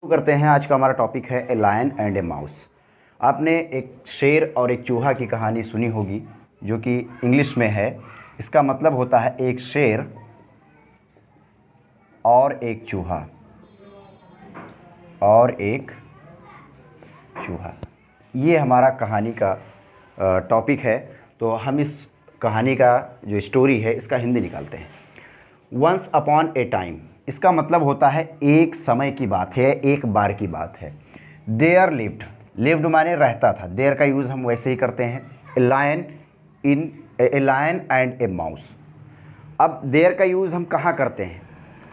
करते हैं। आज का हमारा टॉपिक है a lion and a mouse. आपने एक शेर और एक चूहा की कहानी सुनी होगी जो कि इंग्लिश में है। इसका मतलब होता है एक शेर और एक चूहा और एक चूहा। ये हमारा कहानी का टॉपिक है। तो हम इस कहानी का जो स्टोरी है इसका हिंदी निकालते हैं। वंस अपॉन ए टाइम, इसका मतलब होता है एक समय की बात है, एक बार की बात है। देयर लिव्ड, लिव्ड माने रहता था। देयर का यूज़ हम वैसे ही करते हैं। A lion and a mouse. अब देयर का यूज़ हम कहाँ करते हैं?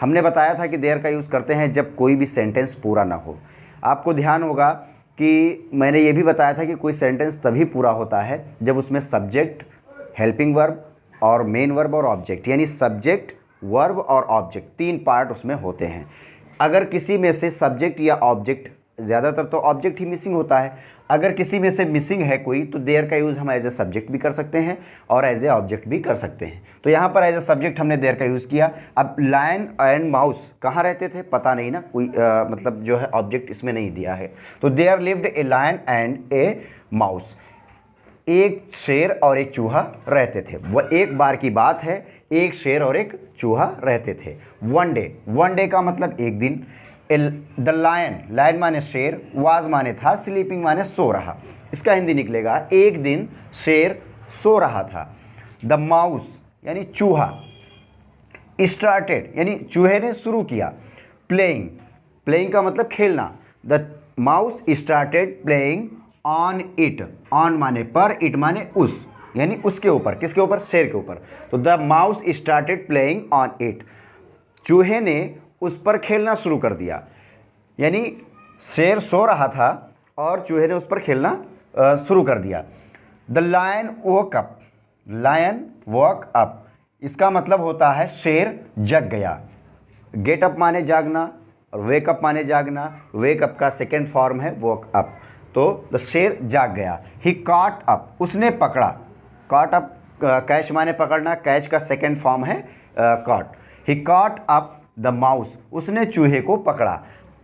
हमने बताया था कि देयर का यूज़ करते हैं जब कोई भी सेंटेंस पूरा ना हो। आपको ध्यान होगा कि मैंने ये भी बताया था कि कोई सेंटेंस तभी पूरा होता है जब उसमें सब्जेक्ट, हेल्पिंग वर्ब और मेन वर्ब और ऑब्जेक्ट, यानी सब्जेक्ट, वर्ब और ऑब्जेक्ट, तीन पार्ट उसमें होते हैं। अगर किसी में से सब्जेक्ट या ऑब्जेक्ट, ज़्यादातर तो ऑब्जेक्ट ही मिसिंग होता है, अगर किसी में से मिसिंग है कोई तो देयर का यूज़ हम एज ए सब्जेक्ट भी कर सकते हैं और एज ए ऑब्जेक्ट भी कर सकते हैं। तो यहाँ पर एज ए सब्जेक्ट हमने देयर का यूज़ किया। अब लायन एंड माउस कहाँ रहते थे पता नहीं ना, कोई मतलब जो है ऑब्जेक्ट इसमें नहीं दिया है। तो there lived a lion and a mouse. एक शेर और एक चूहा रहते थे। वह एक बार की बात है, एक शेर और एक चूहा रहते थे। वन डे, वन डे का मतलब एक दिन। द लायन, लायन माने शेर, वाज माने था, स्लीपिंग माने सो रहा। इसका हिंदी निकलेगा एक दिन शेर सो रहा था। द माउस यानी चूहा, स्टार्टेड यानी चूहे ने शुरू किया। प्लेइंग, प्लेइंग का मतलब खेलना। The mouse started playing on it. On माने पर, इट माने उस, यानी उसके ऊपर। किसके ऊपर? शेर के ऊपर। तो the mouse started playing on it. चूहे ने उस पर खेलना शुरू कर दिया। यानी शेर सो रहा था और चूहे ने उस पर खेलना शुरू कर दिया। The lion woke up, lion walk up, इसका मतलब होता है शेर जग गया। गेट अप माने जागना और वेक अप माने जागना। वेक अप का सेकेंड फॉर्म है वॉक अप। तो द शेर जाग गया। ही कॉट अप, उसने पकड़ा। कॉट अप, कैच माने पकड़ना, कैच का सेकेंड फॉर्म है caught. He caught up the mouse, उसने चूहे को पकड़ा।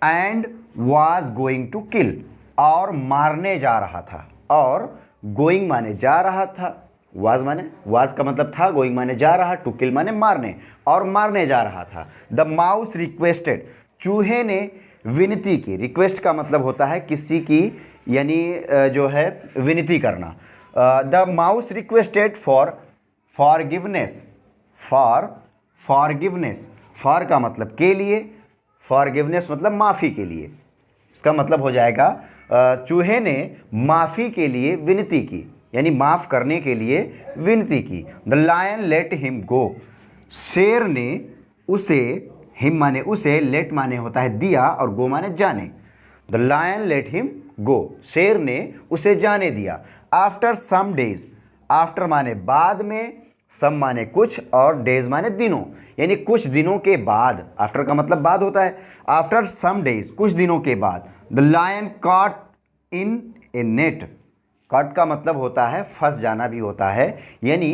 And was going to kill, और मारने जा रहा था। और गोइंग माने जा रहा था, वाज माने, वाज का मतलब था, गोइंग माने जा रहा, टू किल माने मारने, और मारने जा रहा था। द माउस रिक्वेस्टेड, चूहे ने विनती की। रिक्वेस्ट का मतलब होता है किसी की, यानी जो है विनती करना। The mouse requested for forgiveness, forgiveness, for का मतलब के लिए, फॉरगिवनेस मतलब माफ़ी के लिए। इसका मतलब हो जाएगा चूहे ने माफ़ी के लिए विनती की, यानी माफ़ करने के लिए विनती की। The lion let him go, शेर ने उसे, हिम माने उसे, लेट माने होता है दिया और गो माने जाने। The lion let him go, शेर ने उसे जाने दिया। आफ्टर सम डेज, आफ्टर माने बाद में, सम माने कुछ और डेज माने दिनों, यानी कुछ दिनों के बाद। आफ्टर का मतलब बाद होता है। आफ्टर सम डेज, कुछ दिनों के बाद। The lion caught in a net, caught का मतलब होता है फंस जाना भी होता है, यानी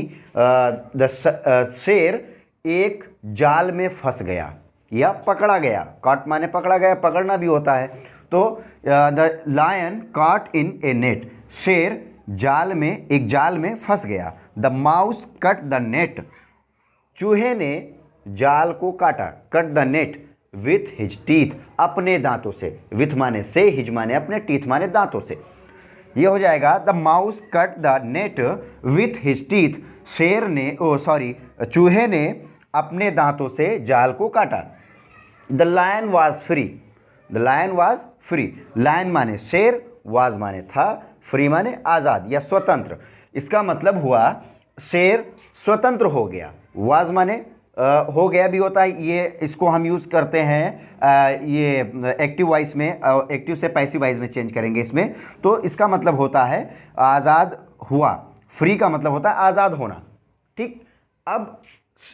शेर एक जाल में फंस गया या पकड़ा गया। कॉट माने पकड़ा गया, पकड़ना भी होता है। तो the lion caught in a net, शेर जाल में, एक जाल में फंस गया। The mouse cut the net, चूहे ने जाल को काटा। Cut the net with his teeth, अपने दांतों से। विथ माने से, हिज माने अपने, टीथ माने दांतों से। ये हो जाएगा the mouse cut the net with his teeth, शेर ने, चूहे ने अपने दांतों से जाल को काटा। The lion was free, the lion was free, lion माने शेर, वाज माने था, फ्री माने आज़ाद या स्वतंत्र। इसका मतलब हुआ शेर स्वतंत्र हो गया। वाज माने हो गया भी होता है। ये इसको हम यूज़ करते हैं ये एक्टिव वॉइस में, एक्टिव से पैसिव वॉइस में चेंज करेंगे इसमें। तो इसका मतलब होता है आज़ाद हुआ। फ्री का मतलब होता है आज़ाद होना। ठीक, अब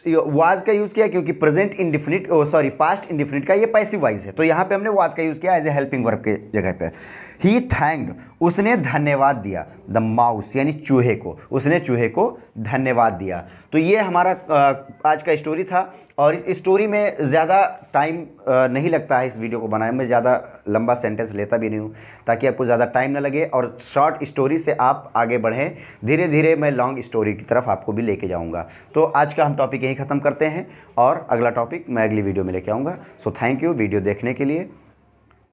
वाज का यूज़ किया क्योंकि प्रेजेंट इंडिफिनिट पास्ट इंडिफिनिट का ये पैसिव वाइज है, तो यहाँ पे हमने वाज का यूज़ किया एज ए हेल्पिंग वर्ब के जगह पे। ही थैंक्ड, उसने धन्यवाद दिया, द माउस यानी चूहे को, उसने चूहे को धन्यवाद दिया। तो ये हमारा आज का स्टोरी था, और इस स्टोरी में ज़्यादा टाइम नहीं लगता है इस वीडियो को बनाने में, ज़्यादा लंबा सेंटेंस लेता भी नहीं हूँ ताकि आपको ज़्यादा टाइम ना लगे और शॉर्ट स्टोरी से आप आगे बढ़ें। धीरे धीरे मैं लॉन्ग स्टोरी की तरफ आपको भी लेके जाऊँगा। तो आज का हम टॉपिक यहीं ख़त्म करते हैं और अगला टॉपिक मैं अगली वीडियो में लेके आऊँगा। सो थैंक यू वीडियो देखने के लिए।